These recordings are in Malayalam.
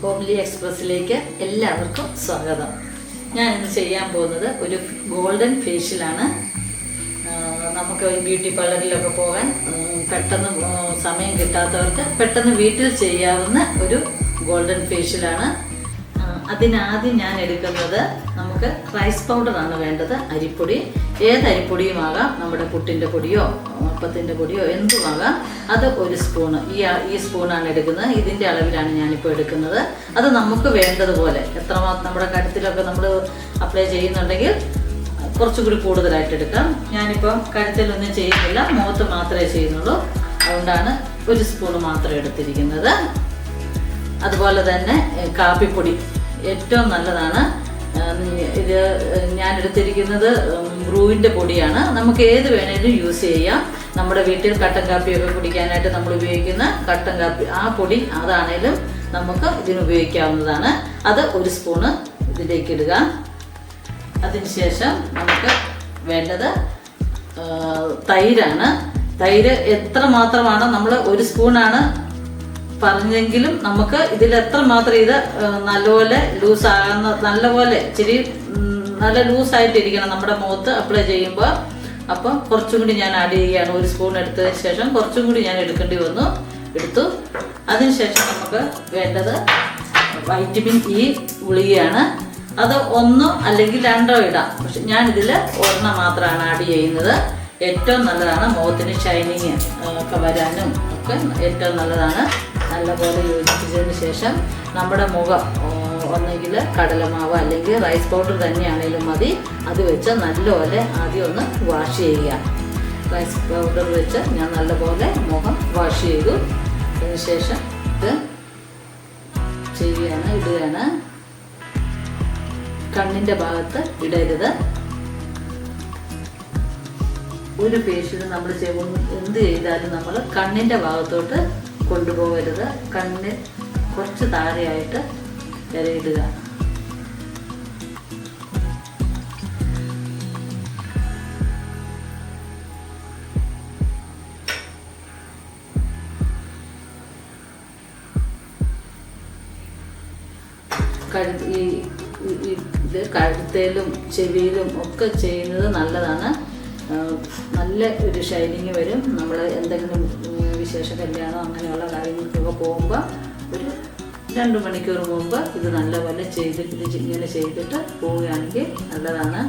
ഹോംലി എക്സ്പ്രസ്സിലേക്ക് എല്ലാവർക്കും സ്വാഗതം. ഞാൻ ഇന്ന് ചെയ്യാൻ പോകുന്നത് ഒരു ഗോൾഡൻ ഫേഷ്യലാണ്. നമുക്ക് ബ്യൂട്ടി പാർലറിലൊക്കെ പോകാൻ പെട്ടെന്ന് സമയം കിട്ടാത്തവർക്ക് പെട്ടെന്ന് വീട്ടിൽ ചെയ്യാവുന്ന ഒരു ഗോൾഡൻ ഫേഷ്യലാണ്. അതിനാദ്യം ഞാൻ എടുക്കുന്നത് നമുക്ക് റൈസ് പൗഡറാണ് വേണ്ടത്. അരിപ്പൊടി, ഏത് അരിപ്പൊടിയുമാകാം, നമ്മുടെ പുട്ടിൻ്റെ പൊടിയോ അപ്പത്തിൻ്റെ പൊടിയോ എന്തുമാകാം. അത് ഒരു സ്പൂണ്, ഈ സ്പൂണാണ് എടുക്കുന്നത്. ഇതിൻ്റെ അളവിലാണ് ഞാനിപ്പോൾ എടുക്കുന്നത്. അത് നമുക്ക് വേണ്ടതുപോലെ എത്രമാത്രം നമ്മുടെ കഴുത്തിലൊക്കെ നമ്മൾ അപ്ലൈ ചെയ്യുന്നുണ്ടെങ്കിൽ കുറച്ചുകൂടി കൂടുതലായിട്ട് എടുക്കാം. ഞാനിപ്പം കഴുത്തിലൊന്നും ചെയ്യുന്നില്ല, മുഖത്ത് മാത്രമേ ചെയ്യുന്നുള്ളൂ. അതുകൊണ്ടാണ് ഒരു സ്പൂണ് മാത്രം എടുത്തിരിക്കുന്നത്. അതുപോലെ തന്നെ കാപ്പിപ്പൊടി ഏറ്റവും നല്ലതാണ്. ഇത് ഞാൻ എടുത്തിരിക്കുന്നത് ബ്രൂവിൻ്റെ പൊടിയാണ്. നമുക്ക് ഏത് വേണേലും യൂസ് ചെയ്യാം. നമ്മുടെ വീട്ടിൽ കട്ടൻ കാപ്പിയൊക്കെ കുടിക്കാനായിട്ട് നമ്മൾ ഉപയോഗിക്കുന്ന കട്ടൻ കാപ്പി, ആ പൊടി അതാണേലും നമുക്ക് ഇതിന് ഉപയോഗിക്കാവുന്നതാണ്. അത് ഒരു സ്പൂണ് ഇതിലേക്ക് ഇടുക. അതിനുശേഷം നമുക്ക് വേണ്ടത് തൈരാണ്. തൈര് എത്ര മാത്രമാണ്, നമ്മൾ ഒരു സ്പൂണാണ് പറഞ്ഞെങ്കിലും നമുക്ക് ഇതിൽ എത്രമാത്രം ഇത് നല്ലപോലെ ലൂസാകുന്ന, നല്ലപോലെ ഇച്ചിരി നല്ല ലൂസായിട്ടിരിക്കണം നമ്മുടെ മുഖത്ത് അപ്ലൈ ചെയ്യുമ്പോൾ. അപ്പം കുറച്ചും കൂടി ഞാൻ ആഡ് ചെയ്യുകയാണ്. ഒരു സ്പൂൺ എടുത്തതിന് ശേഷം കുറച്ചും കൂടി ഞാൻ എടുക്കേണ്ടി എടുത്തു. അതിനുശേഷം നമുക്ക് വേണ്ടത് വൈറ്റമിൻ ഇ ഗുളികയാണ്. അത് ഒന്നോ അല്ലെങ്കിൽ രണ്ടോ ഇടാം. പക്ഷെ ഞാനിതിൽ ഒരെണ്ണം മാത്രമാണ് ആഡ് ചെയ്യുന്നത്. ഏറ്റവും നല്ലതാണ്, മുഖത്തിന് ഷൈനിങ് ഒക്കെ വരാനും ഒക്കെ ഏറ്റവും നല്ലതാണ്. നല്ലപോലെ യോജിപ്പിച്ചതിന് ശേഷം നമ്മുടെ മുഖം ഒന്നെങ്കിൽ കടലമാവ് അല്ലെങ്കിൽ റൈസ് പൗഡർ തന്നെയാണെങ്കിലും മതി, അത് വെച്ച് നല്ലപോലെ ആദ്യം ഒന്ന് വാഷ് ചെയ്യുക. റൈസ് പൗഡർ വെച്ച് ഞാൻ നല്ലപോലെ മുഖം വാഷ് ചെയ്തു. അതിനുശേഷം ഇത് ഇടുകയാണ്. കണ്ണിൻ്റെ ഭാഗത്ത് ഇടരുത്. ഒരു ഫേഷ്യൽ നമ്മൾ എന്ത് ചെയ്താലും നമ്മൾ കണ്ണിൻ്റെ ഭാഗത്തോട്ട് കൊണ്ടുപോകരുത്. കണ്ണിന് കുറച്ച് താഴെയായിട്ട് ഇടുക. ഇത് കഴുത്തേലും ചെവിയിലും ഒക്കെ ചെയ്യുന്നത് നല്ലതാണ്. നല്ല ഒരു ഷൈനിങ് വരും. നമ്മൾ എന്തെങ്കിലും വിശേഷ കല്യാണം അങ്ങനെയുള്ള കാര്യങ്ങൾക്കൊക്കെ പോകുമ്പോൾ ഒരു 2 മണിക്കൂർ മുമ്പ് ഇത് നല്ലപോലെ ഇങ്ങനെ ചെയ്തിട്ട് പോവുകയാണെങ്കിൽ നല്ലതാണ്.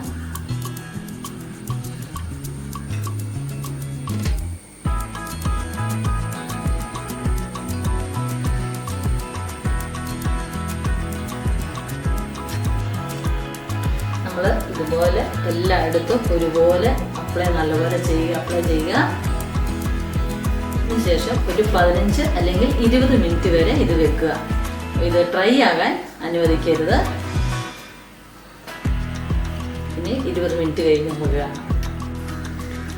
നമ്മൾ ഇതുപോലെ എല്ലായിടത്തും ഒരുപോലെ നല്ലപോലെ അപ്ലൈ ചെയ്യുക. അതിനുശേഷം ഒരു 15 അല്ലെങ്കിൽ 20 മിനിറ്റ് വരെ ഇത് വെക്കുക. ഇത് ഡ്രൈ ആകാൻ അനുവദിക്കരുത്. ഇനി 20 മിനിറ്റ് കഴിഞ്ഞ് പോവുക.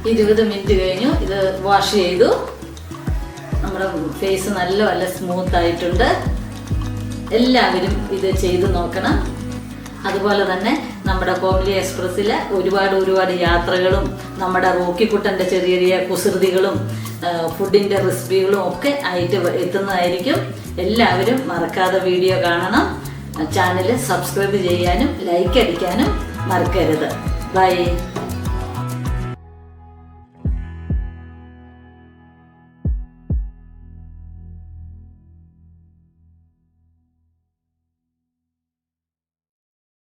20 മിനിറ്റ് കഴിഞ്ഞു. ഇത് വാഷ് ചെയ്തു. നമ്മുടെ ഫേസ് നല്ല സ്മൂത്ത് ആയിട്ടുണ്ട്. എല്ലാവരും ഇത് ചെയ്ത് നോക്കണം. അതുപോലെ തന്നെ നമ്മുടെ ഹോംലി എക്സ്പ്രസ്സിൽ ഒരുപാട് യാത്രകളും നമ്മുടെ റോക്കിക്കുട്ടൻ്റെ ചെറിയ കുസൃതികളും ഫുഡിൻ്റെ റെസിപ്പികളും ഒക്കെ ആയിട്ട് എത്തുന്നതായിരിക്കും. എല്ലാവരും മറക്കാതെ വീഡിയോ കാണണം. ചാനൽ സബ്സ്ക്രൈബ് ചെയ്യാനും ലൈക്ക് അടിക്കാനും മറക്കരുത്. ബൈ.